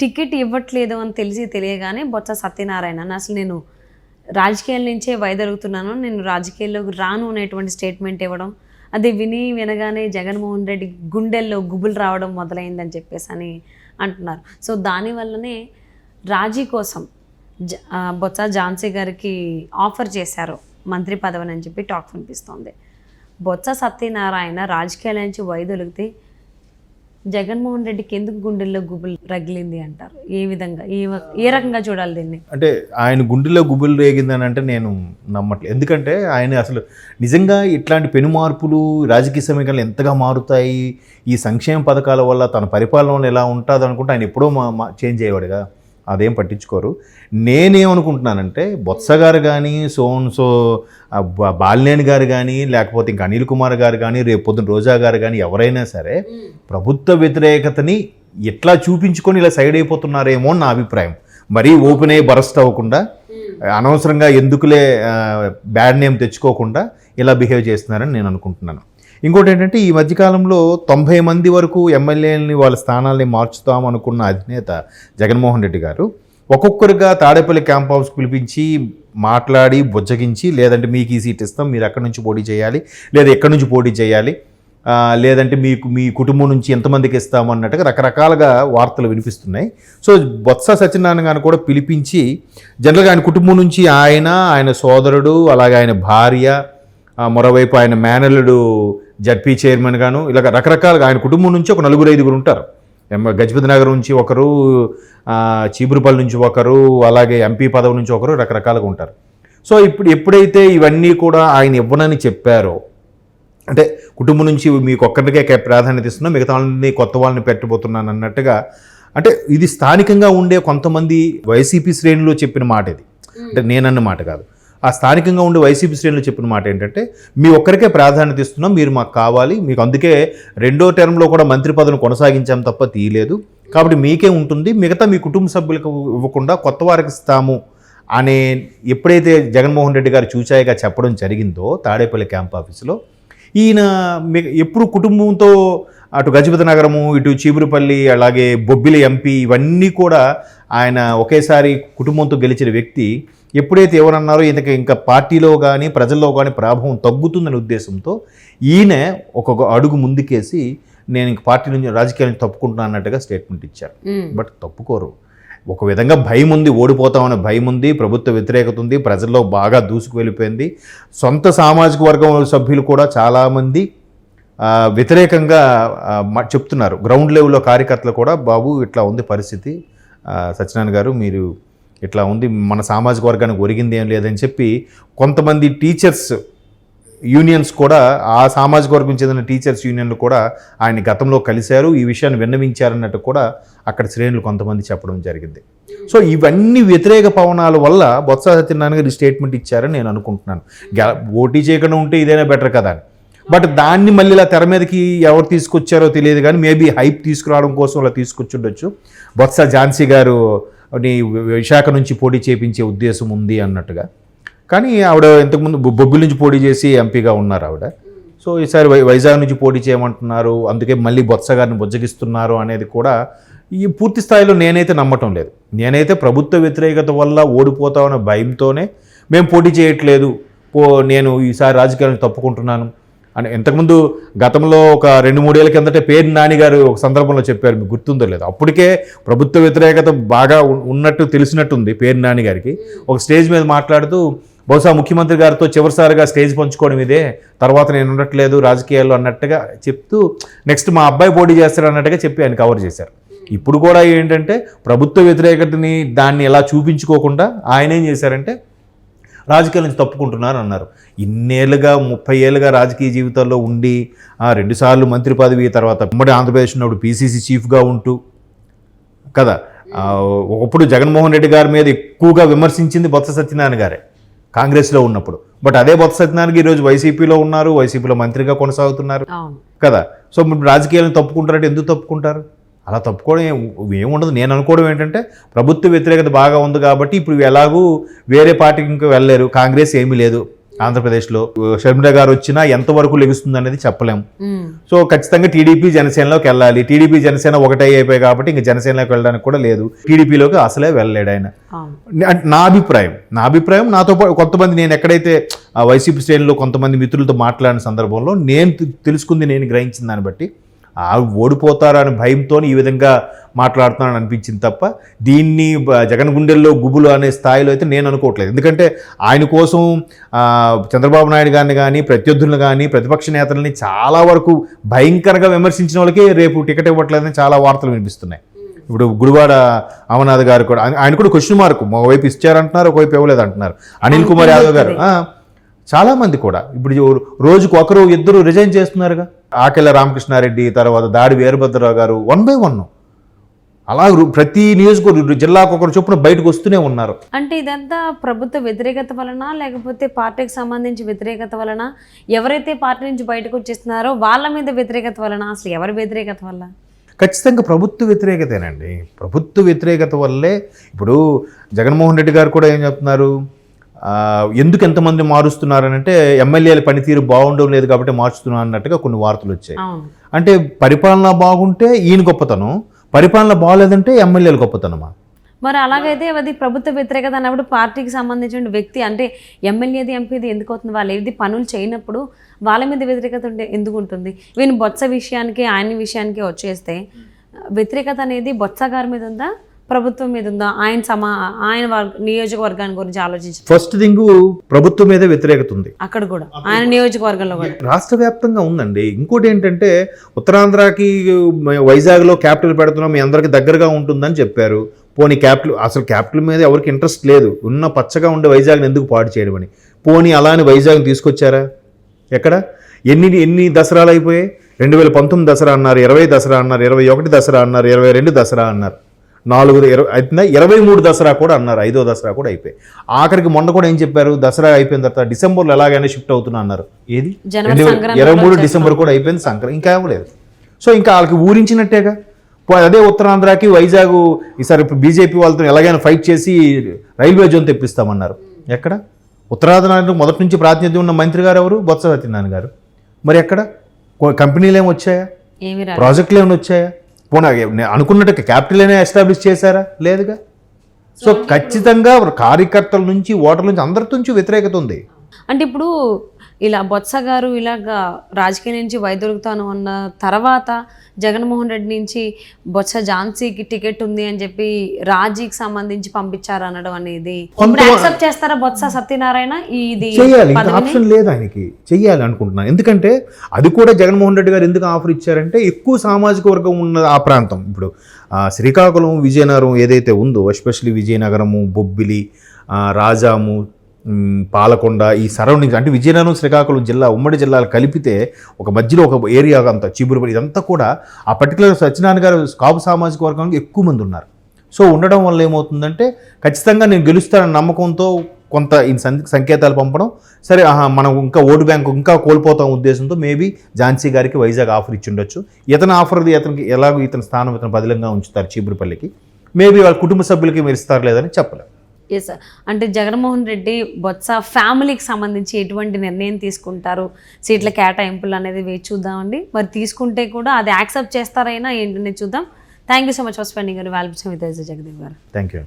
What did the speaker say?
Ticket ఇవ్వట్లేదు అని తెలియగానే బొత్స సత్యనారాయణ అసలు నేను రాజకీయాల నుంచే వైదొలుగుతున్నాను, నేను రాజకీయాల్లోకి రాను అనేటువంటి స్టేట్మెంట్ ఇవ్వడం, అది వినగానే జగన్మోహన్ రెడ్డి గుండెల్లో గుబులు రావడం మొదలైందని చెప్పేసి అని అంటున్నారు. సో దానివల్లనే రాజీ కోసం బొత్స ఝాన్సీ గారికి ఆఫర్ చేశారు మంత్రి పదవిని అని చెప్పి టాక్ వినిపిస్తోంది. బొత్స సత్యనారాయణ రాజకీయాల నుంచి వైదొలిగితే జగన్మోహన్ రెడ్డికి ఎందుకు గుండెల్లో గుబులు రగిలింది అంటారు? ఏ విధంగా ఏ రకంగా చూడాలి దీన్ని? అంటే ఆయన గుండెల్లో గుబులు రేగిందని అంటే నేను నమ్మట్లేదు. ఎందుకంటే ఆయన అసలు నిజంగా ఇట్లాంటి పెను మార్పులు రాజకీయ సమీకరణలు ఎంతగా మారుతాయి, ఈ సంక్షేమ పథకాల వల్ల తన పరిపాలనలో ఎలా ఉంటుంది అనుకుంటే ఆయన ఎప్పుడో చేంజ్ అయ్యేవాడుగా, అదేం పట్టించుకోరు. నేనేమనుకుంటున్నానంటే బొత్స గారు కానీ బాలినేని గారు కానీ లేకపోతే ఇంకా అనిల్ కుమార్ గారు కానీ రేపు పొద్దున రోజా గారు కానీ ఎవరైనా సరే ప్రభుత్వ వ్యతిరేకతని ఎట్లా చూపించుకొని ఇలా సైడ్ అయిపోతున్నారేమో నా అభిప్రాయం. మరీ ఓపెన్ అయ్యి బరస్ట్ అవ్వకుండా అనవసరంగా ఎందుకులే బ్యాడ్ నేమ్ తెచ్చుకోకుండా ఇలా బిహేవ్ చేస్తున్నారని నేను అనుకుంటున్నాను. ఇంకోటి ఏంటంటే ఈ మధ్యకాలంలో 90 మంది వరకు ఎమ్మెల్యేలని వాళ్ళ స్థానాల్ని మార్చుతాం అనుకున్న అధినేత జగన్మోహన్ రెడ్డి గారు ఒక్కొక్కరుగా తాడేపల్లి క్యాంప్ హౌస్ పిలిపించి మాట్లాడి బుజ్జగించి, లేదంటే మీకు ఈ సీట్ ఇస్తాం, మీరు ఎక్కడి నుంచి పోటీ చేయాలి, లేదా ఎక్కడి నుంచి పోటీ చేయాలి, లేదంటే మీ కుటుంబం నుంచి ఎంతమందికి ఇస్తాము అన్నట్టుగా రకరకాలుగా వార్తలు వినిపిస్తున్నాయి. సో బొత్స సత్యనారాయణ గారిని కూడా పిలిపించి జనరల్గా ఆయన కుటుంబం నుంచి ఆయన సోదరుడు, అలాగే ఆయన భార్య, మరోవైపు ఆయన మేనల్లుడు జడ్పీ చైర్మన్ గాను, ఇలా రకరకాలుగా ఆయన కుటుంబం నుంచి ఒక 4-5 ఉంటారు. గజపతి నగర్ నుంచి ఒకరు, చీపురుపల్లి నుంచి ఒకరు, అలాగే ఎంపీ పదవి నుంచి ఒకరు, రకరకాలుగా ఉంటారు. సో ఎప్పుడైతే ఇవన్నీ కూడా ఆయన ఇవ్వనని చెప్పారో, అంటే కుటుంబం నుంచి మీకు ఒక్కరికే ప్రాధాన్యత ఇస్తున్నా, మిగతా వాళ్ళని కొత్త వాళ్ళని పెట్టబోతున్నాను అన్నట్టుగా, అంటే ఇది స్థానికంగా ఉండే కొంతమంది వైసీపీ శ్రేణులు చెప్పిన మాట ఇది, అంటే నేనన్న మాట కాదు. ఆ స్థానికంగా ఉండే వైసీపీ శ్రేణులు చెప్పిన మాట ఏంటంటే మీ ఒక్కరికే ప్రాధాన్యత ఇస్తున్నాం, మీరు మాకు కావాలి, మీకు అందుకే 2వ టర్మ్లో కూడా మంత్రి పదవిని కొనసాగించాం తప్ప తీయలేదు, కాబట్టి మీకే ఉంటుంది, మిగతా మీ కుటుంబ సభ్యులకు ఇవ్వకుండా కొత్త వారికి ఇస్తాము అనే ఎప్పుడైతే జగన్మోహన్ రెడ్డి గారు చూచాయిగా చెప్పడం జరిగిందో తాడేపల్లి క్యాంప్ ఆఫీసులో, ఈయన ఎప్పుడు కుటుంబంతో అటు గజపతి నగరము, ఇటు చీపురుపల్లి, అలాగే బొబ్బిలి ఎంపీ, ఇవన్నీ కూడా ఆయన ఒకేసారి కుటుంబంతో గెలిచిన వ్యక్తి. ఎప్పుడైతే ఎవరన్నారో ఇంకా పార్టీలో కానీ ప్రజల్లో కానీ ప్రభావం తగ్గుతుందనే ఉద్దేశంతో ఈయన ఒక అడుగు ముందుకేసి నేను ఇంక పార్టీ నుంచి రాజకీయాల నుంచి తప్పుకుంటున్నా అన్నట్టుగా స్టేట్మెంట్ ఇచ్చారు. బట్ తప్పుకోరు. ఒక విధంగా భయం ఉంది, ఓడిపోతామనే భయం ఉంది, ప్రభుత్వ వ్యతిరేకత ఉంది, ప్రజల్లో బాగా దూసుకు వెళ్ళిపోయింది. సొంత సామాజిక వర్గం సభ్యులు కూడా చాలామంది వ్యతిరేకంగా చెప్తున్నారు. గ్రౌండ్ లెవెల్లో కార్యకర్తలు కూడా బాబు ఇట్లా ఉంది పరిస్థితి, సత్యనారాయణ గారు మీరు ఇట్లా ఉంది, మన సామాజిక వర్గానికి ఒరిగింది ఏం లేదని చెప్పి కొంతమంది టీచర్స్ యూనియన్స్ కూడా, ఆ సామాజిక వర్గం చెందిన టీచర్స్ యూనియన్లు కూడా ఆయన గతంలో కలిశారు, ఈ విషయాన్ని విన్నవించారన్నట్టు కూడా అక్కడ శ్రేణులు కొంతమంది చెప్పడం జరిగింది. సో ఇవన్నీ వ్యతిరేక పవనాల వల్ల బొత్స సత్యనారాయణ గారు స్టేట్మెంట్ ఇచ్చారని నేను అనుకుంటున్నాను. పోటీ చేయకుండా ఉంటే ఇదైనా బెటర్ కదా అని. బట్ దాన్ని మళ్ళీ ఇలా తెర మీదకి ఎవరు తీసుకొచ్చారో తెలియదు, కానీ మేబీ హైప్ తీసుకురావడం కోసం అలా తీసుకొచ్చి ఉండొచ్చు. బొత్స ఝాన్సీ గారు విశాఖ నుంచి పోటీ చేయించే ఉద్దేశం ఉంది అన్నట్టుగా. కానీ ఆవిడ ఇంతకుముందు బొబ్బిలి నుంచి పోటీ చేసి ఎంపీగా ఉన్నారు ఆవిడ. సో ఈసారి వైజాగ్ నుంచి పోటీ చేయమంటున్నారు, అందుకే మళ్ళీ బొత్స గారిని బుజ్జగిస్తున్నారు అనేది కూడా ఈ పూర్తి స్థాయిలో నేనైతే నమ్మటం లేదు. నేనైతే ప్రభుత్వ వ్యతిరేకత వల్ల ఓడిపోతామన్న భయంతోనే మేము పోటీ చేయట్లేదు, నేను ఈసారి రాజకీయాలను తప్పుకుంటున్నాను అని ఇంతకుముందు గతంలో ఒక 2-3 ఏళ్ల కిందటే పేర్ని నాని గారు ఒక సందర్భంలో చెప్పారు, మీకు గుర్తుందో లేదు. అప్పటికే ప్రభుత్వ వ్యతిరేకత బాగా ఉన్నట్టు తెలిసినట్టుంది పేర్ని నాని గారికి. ఒక స్టేజ్ మీద మాట్లాడుతూ బహుశా ముఖ్యమంత్రి గారితో చివరిసారిగా స్టేజ్ పంచుకోవడం ఇదే, తర్వాత నేను ఉండట్లేదు రాజకీయాల్లో అన్నట్టుగా చెప్తూ నెక్స్ట్ మా అబ్బాయి పోటీ చేస్తాడు అన్నట్టుగా చెప్పి ఆయన కవర్ చేశారు. ఇప్పుడు కూడా ఏంటంటే ప్రభుత్వ వ్యతిరేకతని దాన్ని ఎలా చూపించుకోకుండా ఆయన ఏం చేశారంటే రాజకీయాల నుంచి తప్పుకుంటున్నారు అన్నారు. ఇన్నేళ్ళుగా 30 ఏళ్ళుగా రాజకీయ జీవితాల్లో ఉండి 2 సార్లు మంత్రి పదవి, తర్వాత ఉమ్మడి ఆంధ్రప్రదేశ్ ఉన్నప్పుడు పీసీసీ చీఫ్గా ఉంటూ కదా, ఒకప్పుడు జగన్మోహన్ రెడ్డి గారి మీద ఎక్కువగా విమర్శించింది బొత్స సత్యనారాయణ గారే కాంగ్రెస్లో ఉన్నప్పుడు. బట్ అదే బొత్స సత్యనారాయణ ఈరోజు వైసీపీలో ఉన్నారు, వైసీపీలో మంత్రిగా కొనసాగుతున్నారు కదా. సో రాజకీయాలను తప్పుకుంటారంటే ఎందుకు తప్పుకుంటారు? అలా తప్పుకోవడం ఏముండదు. నేను అనుకోవడం ఏంటంటే ప్రభుత్వ వ్యతిరేకత బాగా ఉంది కాబట్టి ఇప్పుడు ఎలాగూ వేరే పార్టీకి ఇంకా వెళ్ళలేరు, కాంగ్రెస్ ఏమీ లేదు, ఆంధ్రప్రదేశ్లో. షర్మిల గారు వచ్చినా ఎంతవరకు లెగుస్తుంది అనేది చెప్పలేము. సో ఖచ్చితంగా టీడీపీ జనసేనలోకి వెళ్ళాలి. టీడీపీ జనసేన ఒకటే అయిపోయాయి కాబట్టి ఇంక జనసేనలోకి వెళ్ళడానికి కూడా లేదు. టీడీపీలోకి అసలే వెళ్ళలేడు ఆయన. నా అభిప్రాయం నాతో పాటు కొంతమంది, నేను ఎక్కడైతే వైసీపీ శ్రేణుల్లో కొంతమంది మిత్రులతో మాట్లాడిన సందర్భంలో నేను తెలుసుకుంది, నేను గ్రహించిన దాన్ని బట్టి ఓడిపోతారని భయంతో ఈ విధంగా మాట్లాడుతున్నాను అనిపించింది తప్ప దీన్ని జగన్ గుండెల్లో గుబులు అనే స్థాయిలో అయితే నేను అనుకోవట్లేదు. ఎందుకంటే ఆయన కోసం చంద్రబాబు నాయుడు గారిని కానీ, ప్రత్యర్థులను కానీ, ప్రతిపక్ష నేతలని చాలా వరకు భయంకరంగా విమర్శించిన వాళ్ళకి రేపు టికెట్ ఇవ్వట్లేదని చాలా వార్తలు వినిపిస్తున్నాయి. ఇప్పుడు గుడివాడ అమర్నాథ్ గారు కూడా, ఆయన కూడా క్వశ్చన్ మార్క్, ఒకవైపు ఇచ్చారంటున్నారు, ఒకవైపు ఇవ్వలేదు అంటున్నారు. అనిల్ కుమార్ యాదవ్ గారు, చాలా మంది కూడా ఇప్పుడు రోజుకు ఒకరు ఇద్దరు రిజైన్ చేస్తున్నారుగా. ఆకెళ్ళ రామకృష్ణారెడ్డి, తర్వాత దాడి వీరభద్రరావు గారు 1 by 1 అలా ప్రతి నియోజకవర్గం జిల్లాకు ఒకరు చొప్పున బయటకు వస్తూనే ఉన్నారు. అంటే ఇదంతా ప్రభుత్వ వ్యతిరేకత వలన, లేకపోతే పార్టీకి సంబంధించి వ్యతిరేకత వలన, ఎవరైతే పార్టీ నుంచి బయటకు వచ్చేస్తున్నారో వాళ్ళ మీద వ్యతిరేకత వలన, అసలు ఎవరి వ్యతిరేకత వల్ల? ఖచ్చితంగా ప్రభుత్వ వ్యతిరేకతేనండి. ప్రభుత్వ వ్యతిరేకత వల్లే ఇప్పుడు జగన్మోహన్ రెడ్డి గారు కూడా ఏం చెప్తున్నారు, ఎందుకు ఎంతమంది మారుస్తున్నారనంటే ఎమ్మెల్యేల పనితీరు బాగుండడం లేదు కాబట్టి మార్చుతున్నా అన్నట్టుగా కొన్ని వార్తలు వచ్చాయి. అంటే పరిపాలన బాగుంటే ఈయన గొప్పతనం, పరిపాలన బాగాలేదంటే ఎమ్మెల్యేల గొప్పతనమా? మరి అలాగైతే అది ప్రభుత్వ వ్యతిరేకత అన్నప్పుడు పార్టీకి సంబంధించిన వ్యక్తి అంటే ఎమ్మెల్యేది, ఎంపీది ఎందుకు అవుతుంది? వాళ్ళు ఏది పనులు చేయనప్పుడు వాళ్ళ మీద వ్యతిరేకత ఎందుకు ఉంటుంది? వీని బొత్స విషయానికి, ఆయన విషయానికి వచ్చేస్తే వ్యతిరేకత అనేది బొత్స గారి మీద ఉందా, ప్రభుత్వం మీద ఉందా? ఆయన నియోజకవర్గాన్ని గురించి ఆలోచించి ఫస్ట్ థింగ్ ప్రభుత్వం మీద వ్యతిరేకత ఉంది అక్కడ కూడా, ఆయన నియోజకవర్గంలో కూడా రాష్ట్ర వ్యాప్తంగా ఉందండి. ఇంకోటి ఏంటంటే ఉత్తరాంధ్రకి వైజాగ్లో క్యాపిటల్ పెడుతున్నాం, మీ అందరికి దగ్గరగా ఉంటుందని చెప్పారు. పోనీ క్యాపిటల్ మీద ఎవరికి ఇంట్రెస్ట్ లేదు, ఉన్న పచ్చగా ఉండే వైజాగ్ని ఎందుకు పాడు చేయడం అని. పోనీ అలానే వైజాగ్ని తీసుకొచ్చారా? ఎక్కడ ఎన్ని దసరాలు అయిపోయాయి? 2019 దసరా అన్నారు, 20 దసరా అన్నారు, 21 దసరా అన్నారు, 22 దసరా అన్నారు, 23 దసరా కూడా అన్నారు, 5వ దసరా కూడా అయిపోయి. ఆఖరికి మొన్న కూడా ఏం చెప్పారు, దసరా అయిపోయిన తర్వాత డిసెంబర్లో ఎలాగైనా షిఫ్ట్ అవుతున్నా అన్నారు. ఏది 23 డిసెంబర్ కూడా అయిపోయింది, సంక్రాంతి ఇంకా అవ్వలేదు. సో ఇంకా వాళ్ళకి ఊరించినట్టేగా. అదే ఉత్తరాంధ్రకి వైజాగ్ ఈసారి బీజేపీ వాళ్ళతో ఎలాగైనా ఫైట్ చేసి రైల్వే జోన్ తెప్పిస్తామన్నారు. ఎక్కడ? ఉత్తరాంధ్ర మొదటి నుంచి ప్రాతినిధ్యం ఉన్న మంత్రి గారు ఎవరు? బొత్స సత్యనారాయణ గారు. మరి ఎక్కడ కంపెనీలు ఏమి వచ్చాయా? ప్రాజెక్టులు ఏమైనా వచ్చాయా? పోనా అనుకున్నట్టు క్యాపిటల్ అయినా ఎస్టాబ్లిష్ చేశారా? లేదుగా. సో ఖచ్చితంగా కార్యకర్తల నుంచి, ఓటర్ల నుంచి, అందరి నుంచి వ్యతిరేకత ఉంది. అంటే ఇప్పుడు ఇలా బొత్స గారు ఇలాగా రాజకీయం నుంచి వైదొలుగుతాను అన్న తర్వాత జగన్మోహన్ రెడ్డి నుంచి బొత్స ఝాన్సీకి టికెట్ ఉంది అని చెప్పి రాజీకి సంబంధించి పంపించారు అనడం అనేది యాక్సెప్ట్ చేస్తారా బొత్స సత్యనారాయణ? ఇది చేయాలి, ఆప్షన్ లేదు ఆయనకి, చెయ్యాలి అనుకుంటున్నాను. ఎందుకంటే అది కూడా జగన్మోహన్ రెడ్డి గారు ఎందుకు ఆఫర్ ఇచ్చారంటే ఎక్కువ సామాజిక వర్గం ఉన్న ఆ ప్రాంతం. ఇప్పుడు శ్రీకాకుళం, విజయనగరం ఏదైతే ఉందో, ఎస్పెషల్లీ విజయనగరము, బొబ్బిలి, రాజాము, పాలకొండ, ఈ సరౌండింగ్స్ అంటే విజయనగరం, శ్రీకాకుళం జిల్లా, ఉమ్మడి జిల్లాలు కలిపితే ఒక మధ్యలో ఒక ఏరియా అంతా చీపురుపల్లి, ఇదంతా కూడా ఆ పర్టికులర్ సత్యనారాయణ గారు కాపు సామాజిక వర్గానికి ఎక్కువ మంది ఉన్నారు. సో ఉండడం వల్ల ఏమవుతుందంటే ఖచ్చితంగా నేను గెలుస్తానన్న నమ్మకంతో కొంత ఈ సంకేతాలు పంపడం, సరే మనం ఇంకా ఓటు బ్యాంకు ఇంకా కోల్పోతాం ఉద్దేశంతో మేబీ ఝాన్సీ గారికి వైజాగ్ ఆఫర్ ఇచ్చి ఉండొచ్చు. ఇతనికి ఎలాగో ఇతని స్థానం ఇతను బదిలంగా ఉంచుతారు చీపురుపల్లికి, మేబీ వాళ్ళ కుటుంబ సభ్యులకి మెరుస్తారు లేదని చెప్పలేం. Yes sir. అంటే జగన్మోహన్ రెడ్డి బొత్స ఫ్యామిలీకి సంబంధించి ఎటువంటి నిర్ణయం తీసుకుంటారు, సీట్ల కేటాయింపులు అనేది వేచి చూద్దామండి. మరి తీసుకుంటే కూడా అది యాక్సెప్ట్ చేస్తారైనా ఏంటనేది చూద్దాం. Thank you so much for spending your valuable time with us, Jagadev గారు. Thank you.